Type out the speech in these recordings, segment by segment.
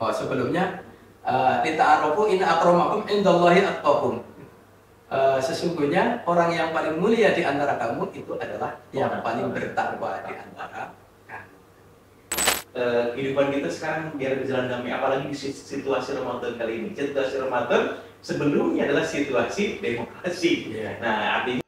Oh, sebelumnya lita'arofu inna akramakum indallahi atqakum. Sesungguhnya orang yang paling mulia di antara kamu itu adalah yang paling bertakwa di antara kamu. Kehidupan kita sekarang biar berjalan damai, apalagi di situasi Ramadan kali ini. Situasi Ramadan sebelumnya adalah situasi demokrasi. Yeah. Nah, artinya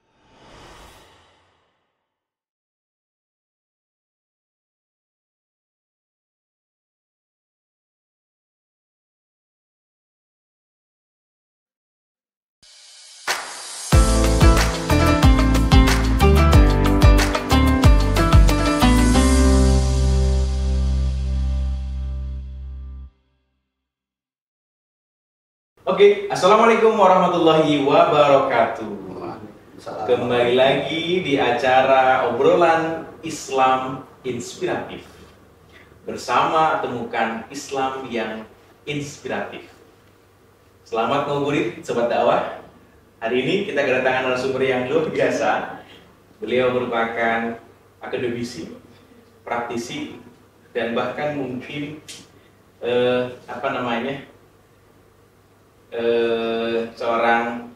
Oke, Assalamualaikum warahmatullahi wabarakatuh. Kembali lagi di acara obrolan Islam inspiratif. Bersama temukan Islam yang inspiratif. Selamat ngabuburit sobat dakwah. Hari ini kita kedatangan narasumber yang luar biasa. Beliau merupakan akademisi, praktisi, dan bahkan mungkin seorang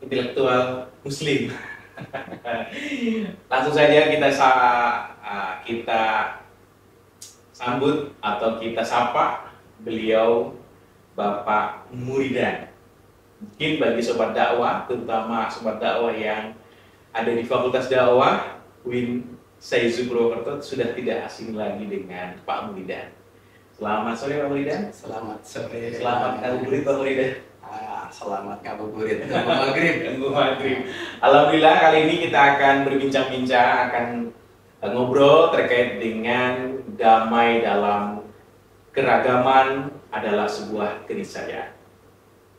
intelektual muslim. Langsung saja kita sambut atau kita sapa beliau, Bapak Muridan. Mungkin bagi sobat dakwah, terutama sobat dakwah yang ada di Fakultas Dakwah UIN Syaizu Purwokerto, sudah tidak asing lagi dengan Pak Muridan. Selamat sore Pak Muridan. Selamat sore. Selamat ngabuburit Pak Muridan. Selamat ngabuburit. Nunggu maghrib. Alhamdulillah kali ini kita akan berbincang-bincang, akan ngobrol terkait dengan damai dalam keragaman adalah sebuah keniscayaan.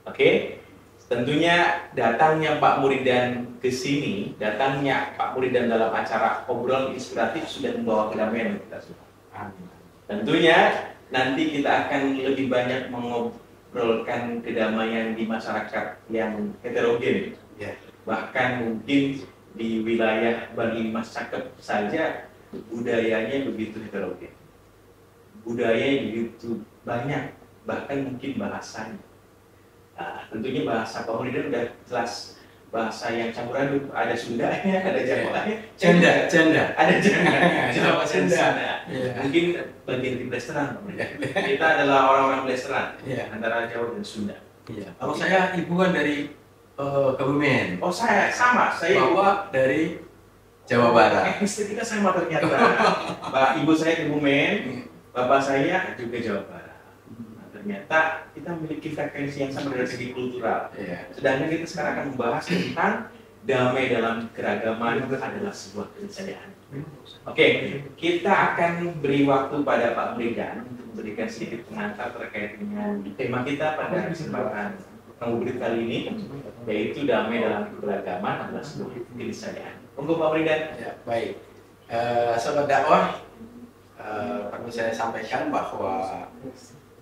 Oke? Tentunya datangnya Pak Muridan ke sini, datangnya Pak Muridan dalam acara obrolan inspiratif sudah membawa kedamaian kita semua. Amin. Tentunya nanti kita akan lebih banyak mengobrolkan kedamaian di masyarakat yang heterogen. Yeah. Bahkan mungkin di wilayah Bani Mas Cakep saja budayanya begitu heterogen. Budayanya begitu banyak, bahkan mungkin bahasanya. Nah, tentunya bahasa Pak Muridan udah jelas bahasa yang campur aduk, ada Sundanya, ada Jawanya, Janda, ada Jawa Sunda. Yeah. Mungkin bagian di Blasteran. Kita adalah orang-orang Blasteran, Yeah. antara Jawa dan Sunda. Iya. Kalau saya ibuan dari Kebumen. Oh, saya sama, saya Bapak dari Jawa Barat. Etnis kita sama ternyata. Ibu saya Kebumen, bapak saya juga Jawa Barat. Ternyata kita memiliki frekuensi yang sama dari segi kultural. Iya. Sedangkan kita sekarang akan membahas tentang damai dalam keragaman adalah sebuah keniscayaan. Oke, kita akan beri waktu pada Pak Muridan untuk memberikan sedikit pengantar terkait dengan tema kita pada kesempatan ngabuburit kali ini, yaitu damai dalam keragaman adalah sebuah keniscayaan. Monggo Pak Muridan. Ya, baik. Sobat dakwah, perlu saya sampaikan bahwa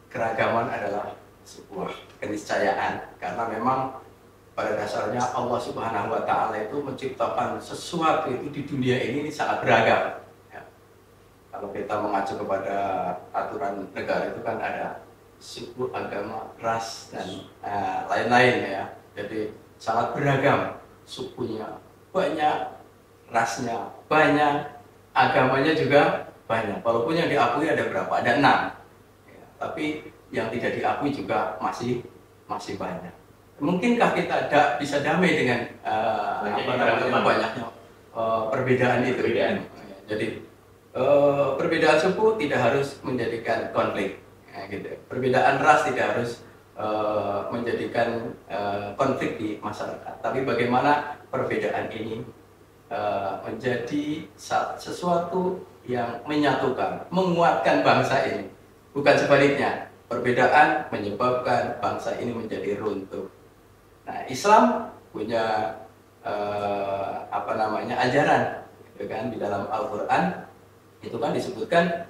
keragaman adalah sebuah keniscayaan, karena memang pada dasarnya Allah Subhanahu wa Ta'ala itu menciptakan sesuatu itu di dunia ini sangat beragam. Ya. Kalau kita mengacu kepada aturan negara itu kan ada suku, agama, ras, dan lain-lain ya. Jadi sangat beragam, sukunya banyak, rasnya banyak, agamanya juga banyak. Walaupun yang diakui ada berapa? Ada 6. Tapi yang tidak diakui juga masih banyak. Mungkinkah kita bisa damai dengan banyaknya perbedaan itu? Jadi perbedaan suku tidak harus menjadikan konflik, gitu. Perbedaan ras tidak harus menjadikan konflik di masyarakat. Tapi bagaimana perbedaan ini menjadi sesuatu yang menyatukan, menguatkan bangsa ini. Bukan sebaliknya, perbedaan menyebabkan bangsa ini menjadi runtuh. Nah, Islam punya ajaran, gitu kan, di dalam Al-Quran itu kan disebutkan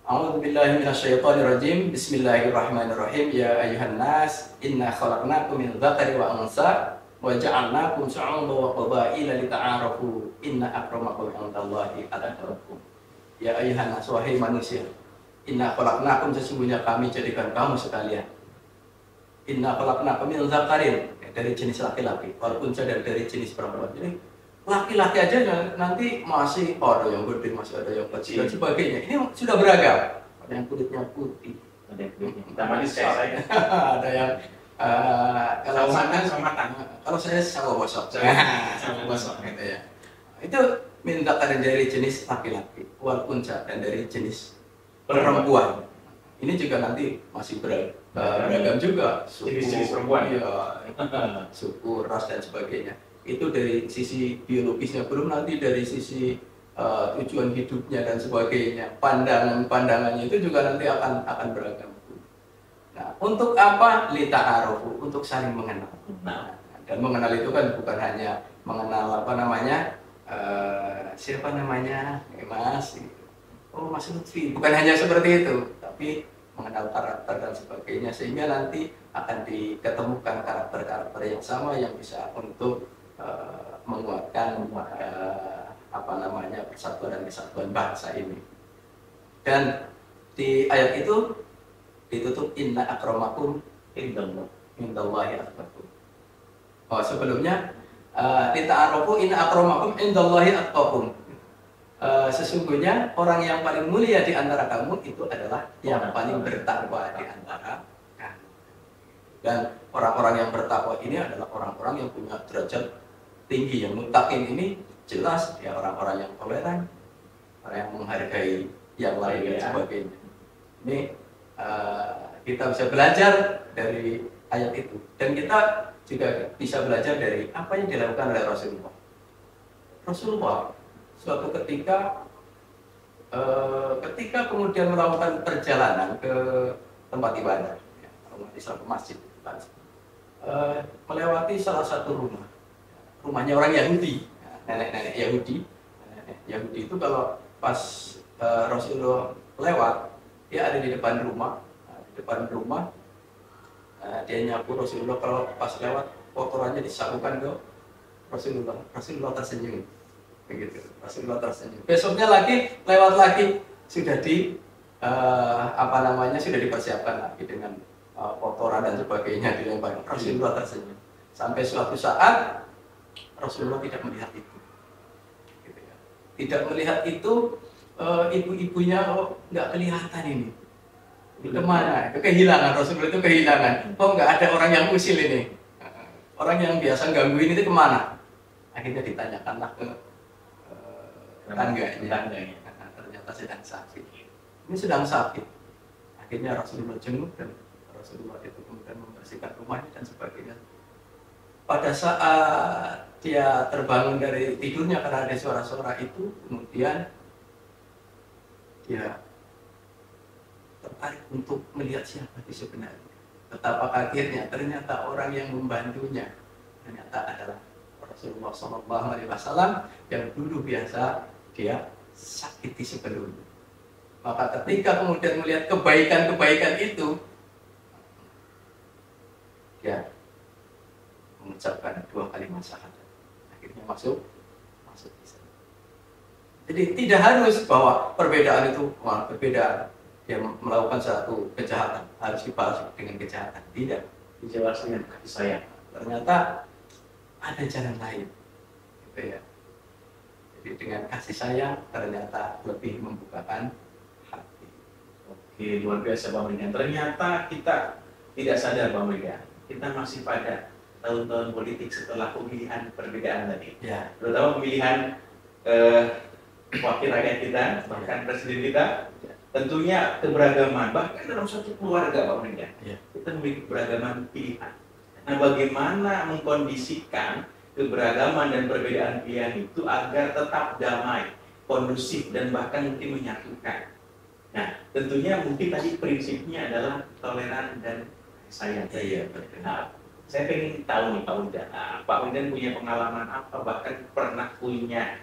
A'udzubillahi minasyaitonirrajim. Bismillahirrahmanirrahim. Ya ayyuhan nas, inna khalaqnakum min dzakari wa unsa wa ja'alnakum syu'uban wa qabaila lita'arafu inna akramakum 'indallahi atqakum. Ya ayuhan nas, wahai manusia, inna khalaqnakum, sesungguhnya kami jadikan kamu sekalian. Inna khalaqnakum min dzakarin, dari jenis laki-laki, wal unsa, dari jenis perempuan. Jadi laki-laki aja nanti masih ada yang gede, masih ada yang kecil dan sebagainya. Ini sudah beragam. Ada yang kulitnya putih, ada yang kulitnya hitam manis kayak saya. ada yang kalau kalau saya sawo bosok, Sama bosok gitu ya. Itu minta dari jenis laki-laki, wal unsa, dan dari jenis perempuan. Ini juga nanti masih beragam juga, jenis perempuan, ya, suku, ras dan sebagainya. Itu dari sisi biologisnya, belum nanti dari sisi tujuan hidupnya dan sebagainya, pandangannya itu juga nanti akan beragam. Nah, untuk apa? Lita'arufu, untuk saling mengenal. Nah, dan mengenal itu kan bukan hanya mengenal apa namanya, siapa namanya, Mas, oh Mas Lutfi, bukan hanya seperti itu, tapi mengenal karakter dan sebagainya, sehingga nanti akan diketemukan karakter-karakter yang sama yang bisa untuk menguatkan apa namanya, persatuan dan kesatuan bangsa ini. Dan di ayat itu ditutup inna akramakum indallahi atqakum. Oh, sebelumnya lita'arufu inna akramakum indallahi atqakum. Sesungguhnya orang yang paling mulia di antara kamu itu adalah yang paling bertakwa di antara kamu. Dan orang-orang yang bertakwa ini adalah orang-orang yang punya derajat tinggi. Yang muttaqin ini jelas ya orang-orang yang toleran, orang yang menghargai yang lain dan sebagainya. Ini kita bisa belajar dari ayat itu, dan kita juga bisa belajar dari apa yang dilakukan oleh Rasulullah. Suatu ketika kemudian melakukan perjalanan ke tempat ibadah, ya, umat Islam ke masjid, melewati salah satu rumahnya orang Yahudi, nenek-nenek Yahudi. Nenek Yahudi itu kalau pas Rasulullah lewat, dia ada di depan rumah, dia nyapu Rasulullah. Kalau pas lewat, kotorannya disapukan ke Rasulullah tersenyum. Begitu, Rasulullah tersenyum. Besoknya lagi lewat lagi, sudah sudah dipersiapkan lagi dengan kotoran dan sebagainya dilempar. Rasulullah tersenyum. Sampai suatu saat Rasulullah tidak melihat itu, gitu ya. Tidak melihat itu, ibu-ibunya nggak kelihatan ini. Kemana? Kehilangan, Rasulullah itu kehilangan. Nggak ada orang yang usil ini. Orang yang biasa gangguin itu kemana? Akhirnya ditanyakanlah ke tetangganya. Ternyata sedang sakit. Ini sedang sakit. Akhirnya Rasulullah jenguk, dan Rasulullah itu kemudian membersihkan rumahnya dan sebagainya. Pada saat dia terbangun dari tidurnya karena ada suara-suara itu, kemudian dia tertarik untuk melihat siapa di sebenarnya. Betapa kagetnya, ternyata orang yang membantunya ternyata adalah Rasulullah SAW yang dulu biasa dia sakiti sebelumnya. Maka ketika kemudian melihat kebaikan-kebaikan itu, dia mengucapkan 2 kalimat syahadat. Akhirnya masuk Islam. Jadi tidak harus bahwa perbedaan itu berbeda. Dia melakukan satu kejahatan harus dibalas dengan kejahatan. Tidak, dibalas dengan kasih sayang. Ternyata ada jalan lain, gitu ya. Jadi dengan kasih sayang ternyata lebih membukakan hati. Oke, luar biasa Bang Rigan. Ternyata kita tidak sadar Bang Rigan, kita masih pada tahun-tahun politik setelah pemilihan perbedaan tadi. Ya. Terutama pemilihan wakil rakyat kita, bahkan presiden kita. Tentunya keberagaman, bahkan dalam suatu keluarga Bang Rigan, kita memiliki keberagaman pilihan. Nah, bagaimana mengkondisikan keberagaman dan perbedaan pilihan itu agar tetap damai, kondusif, dan bahkan mungkin menyatukan. Nah, tentunya mungkin tadi prinsipnya adalah toleran dan sayang. Iya, nah, saya ingin tahu nih Pak Wildan punya pengalaman apa, bahkan pernah punya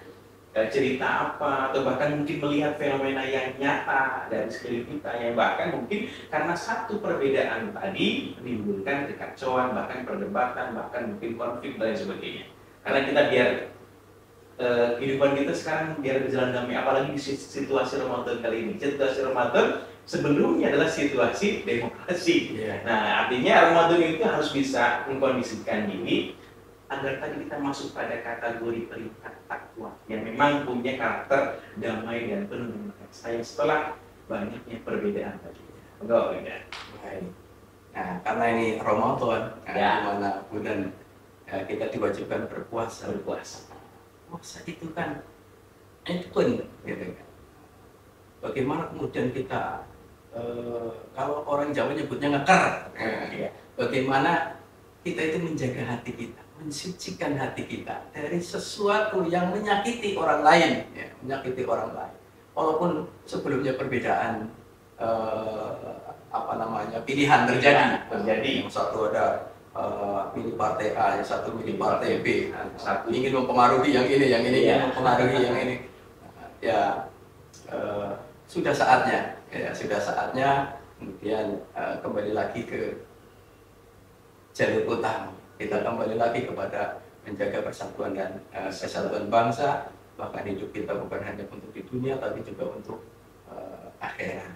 cerita apa, atau bahkan mungkin melihat fenomena yang nyata dari sekeliling kita, yang bahkan mungkin karena satu perbedaan tadi menimbulkan kekacauan, bahkan perdebatan, bahkan mungkin konflik dan sebagainya. Karena kita biar kehidupan kita sekarang biar berjalan damai, apalagi di situasi Ramadan kali ini. Situasi Ramadan sebelumnya adalah situasi demokrasi. Nah, artinya Ramadan itu harus bisa mengkondisikan diri agar tadi kita masuk pada kategori peringkat takwa yang memang punya karakter damai dan penuh dengan kasih sayang setelah banyaknya perbedaan tadi. Enggak, enggak. Nah, karena ini Ramadan, Ya. di mana bulan kita diwajibkan berpuasa. Puasa itu kan pun, gitu kan. Bagaimana kemudian kita, kalau orang Jawa nyebutnya ngeker, bagaimana kita itu menjaga hati kita, mensucikan hati kita dari sesuatu yang menyakiti orang lain, ya, menyakiti orang lain. Walaupun sebelumnya perbedaan pilihan terjadi. Yang satu ada milih partai A, yang satu milih partai B, satu ingin mempengaruhi yang ini ingin mempengaruhi yang ini. Ya, sudah saatnya kemudian kembali lagi ke jalur utama. Kita kembali lagi kepada menjaga persatuan dan kesatuan bangsa, bahkan hidup kita bukan hanya untuk di dunia tapi juga untuk akhirat.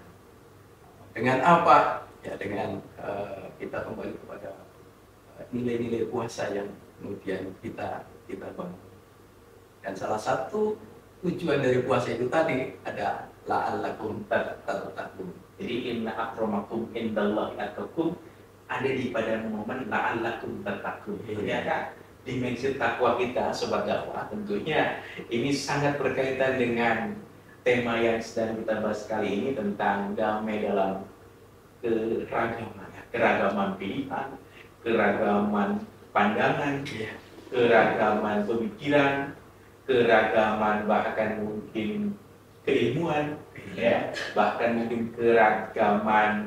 Dengan apa? Ya, dengan kita kembali kepada nilai-nilai puasa yang kemudian kita bangun. Dan salah satu tujuan dari puasa itu tadi ada la'allakum tattaqun. Jadi inna akramakum indallahi atqakum, ada di pada momen la'allakum tattaqun. Ternyata dimensi takwa kita sobat dakwah tentunya ini sangat berkaitan dengan tema yang sedang kita bahas kali ini tentang damai dalam keragaman pilihan, keragaman pandangan, keragaman pemikiran, keragaman bahkan mungkin keilmuan, ya, bahkan mungkin keragaman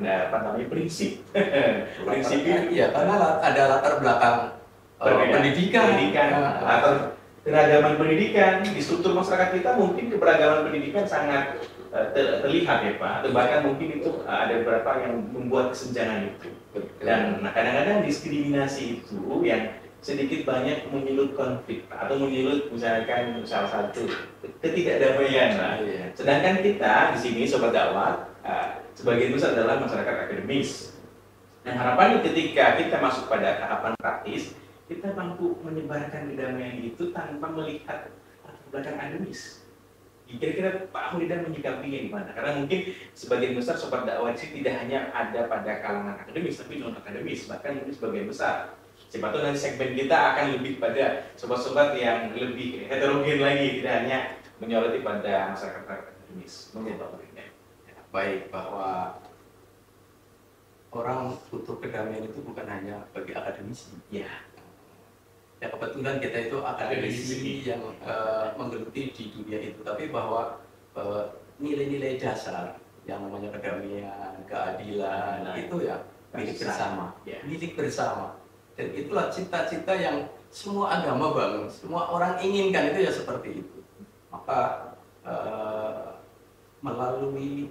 prinsip. Prinsip itu ya, karena ada latar belakang pendidikan, atau keragaman pendidikan di struktur masyarakat kita mungkin keberagaman pendidikan sangat terlihat ya Pak, atau bahkan mungkin itu ada beberapa yang membuat kesenjangan itu. Dan kadang-kadang diskriminasi itu yang sedikit banyak menyulut konflik atau menyulut misalkan salah satu ketidakdamaian lah. Sedangkan kita di sini sobat dakwah sebagian besar adalah masyarakat akademis. Dan harapannya ketika kita masuk pada tahapan praktis, kita mampu menyebarkan kedamaian itu tanpa melihat latar belakang akademis. Kira-kira Pak Hulidan menyikapinya gimana? Karena mungkin sebagian besar sobat dakwah ini tidak hanya ada pada kalangan akademis, tapi non akademis, bahkan mungkin sebagian besar. Siapa tahu nanti segmen kita akan lebih pada sobat-sobat yang lebih heterogen lagi, tidak hanya menyoroti pada masyarakat akademis. Mungkin Pak Hulidan. Baik, bahwa orang butuh kedamaian itu bukan hanya bagi akademisi. Ya kebetulan kita itu akademisi yang menggeluti di dunia itu, tapi bahwa nilai-nilai dasar yang namanya kedamaian, keadilan itu ya milik bersama. Dan itulah cita-cita yang semua agama bangun, semua orang inginkan itu ya seperti itu. Maka melalui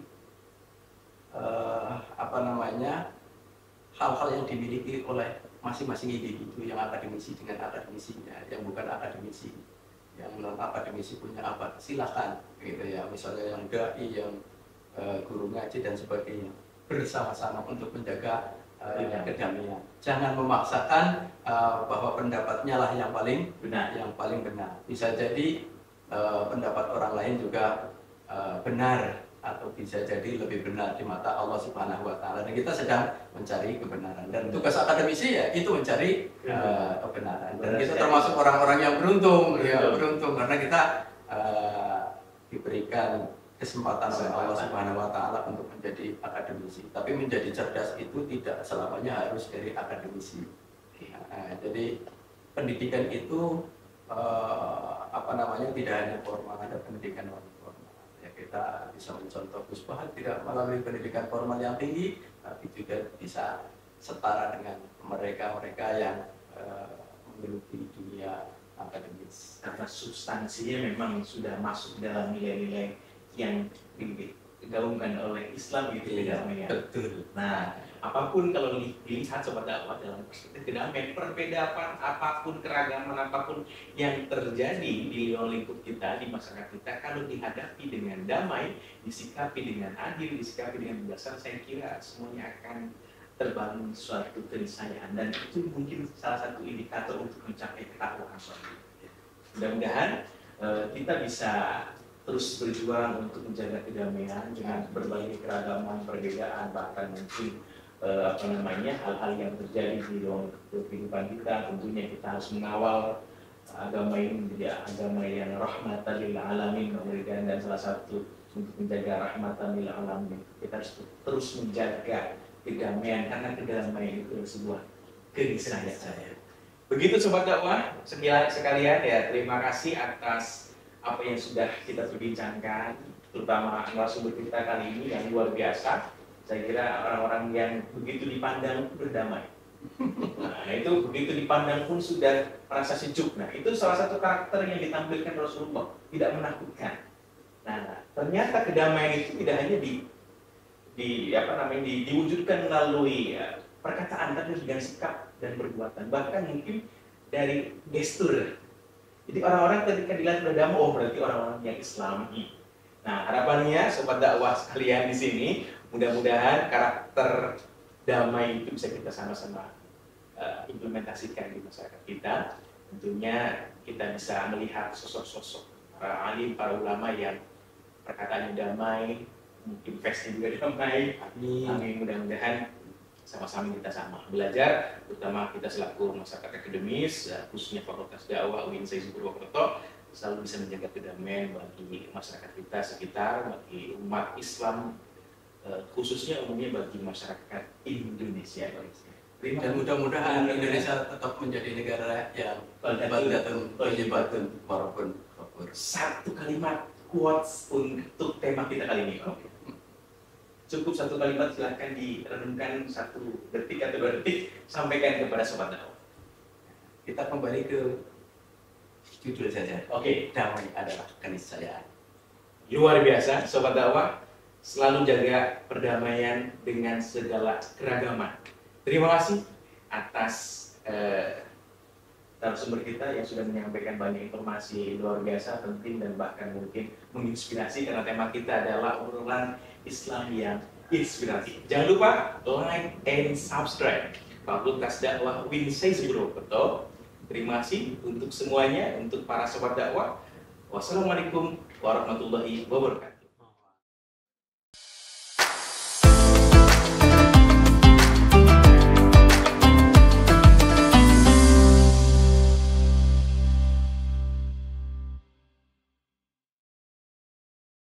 hal-hal yang dimiliki oleh masing-masing individu, yang akademisi dengan akademisinya, yang bukan akademisi, yang non akademisi punya apa, silakan gitu ya. Misalnya yang dai, yang guru ngaji dan sebagainya, bersama-sama untuk menjaga kedamaian. Jangan memaksakan bahwa pendapatnya lah yang paling benar. Bisa jadi pendapat orang lain juga benar, atau bisa jadi lebih benar di mata Allah Subhanahu wa Ta'ala, dan kita sedang mencari kebenaran. Dan tugas akademisi ya itu mencari kebenaran. Dan kita termasuk orang-orang yang beruntung karena kita diberikan kesempatan oleh Allah Subhanahu wa Ta'ala untuk menjadi akademisi. Tapi menjadi cerdas itu tidak selamanya harus dari akademisi. Jadi pendidikan itu tidak hanya formal, ada pendidikan non formal. Kita bisa mencontoh Gus Bahar tidak melalui pendidikan formal yang tinggi, tapi juga bisa setara dengan mereka-mereka yang menggeluti dunia akademis. Karena substansinya memang sudah masuk dalam nilai-nilai yang digaungkan oleh Islam gitu kedamaian. Betul. Nah, apapun kalau dilihat sobat dakwah dalam perspektif kedamaian, perbedaan apapun, keragaman apapun yang terjadi di lingkup kita, di masyarakat kita, kalau dihadapi dengan damai, disikapi dengan adil, disikapi dengan bijaksana, saya kira semuanya akan terbangun suatu keniscayaan, dan itu mungkin salah satu indikator untuk mencapai ketakwaan suatu. Mudah-mudahan kita bisa terus berjuang untuk menjaga kedamaian dengan berbagai keragaman, perbedaan, bahkan mungkin hal-hal yang terjadi di dalam kehidupan kita. Tentunya kita harus mengawal agama ini menjadi agama yang rahmatan lil alamin, dan salah satu untuk menjaga rahmatan lil alamin kita harus terus menjaga kedamaian, karena kedamaian itu sebuah keniscayaan. Begitu sobat dakwah sekalian, ya terima kasih atas apa yang sudah kita perbincangkan, terutama narasumber kita kali ini yang luar biasa. Saya kira orang-orang yang begitu dipandang berdamai. Nah, itu begitu dipandang pun sudah merasa sejuk. Nah, itu salah satu karakter yang ditampilkan Rasulullah, tidak menakutkan. Nah, ternyata kedamaian itu tidak hanya diwujudkan melalui perkataan, tapi dengan sikap dan perbuatan, bahkan mungkin dari gestur. Jadi orang-orang ketika dilihat berdamai, oh berarti orang-orang yang Islami. Nah, harapannya sobat dakwah sekalian di sini, mudah-mudahan karakter damai itu bisa kita sama-sama implementasikan di masyarakat kita. Tentunya kita bisa melihat sosok-sosok para alim, para ulama yang perkataannya damai, mungkin face-nya juga damai. Amin. Mudah-mudahan sama-sama kita belajar, terutama kita selaku masyarakat akademis, khususnya Fakultas Dakwah UIN Syekh Purwokerto, selalu bisa menjaga kedamaian bagi masyarakat kita sekitar, bagi umat Islam, khususnya umumnya bagi masyarakat Indonesia. Dan mudah-mudahan Indonesia tetap menjadi negara yang baldatun thayyibatun warabbun ghafur. Satu kalimat quotes untuk tema kita kali ini. Cukup satu kalimat, silahkan direnungkan 1 detik atau 2 detik, sampaikan kepada sobat dakwah. Kita kembali ke judul saja. Oke. Damai adalah keniscayaan. Luar biasa sobat dakwah, selalu jaga perdamaian dengan segala keragaman. Terima kasih atas narasumber kita yang sudah menyampaikan banyak informasi luar biasa, penting, dan bahkan mungkin menginspirasi, karena tema kita adalah obrolan Islam yang inspiratif. Jangan lupa like and subscribe Fakultas Dakwah UIN Syekh Purwokerto. Terima kasih untuk semuanya, untuk para sobat dakwah. Wassalamualaikum warahmatullahi wabarakatuh.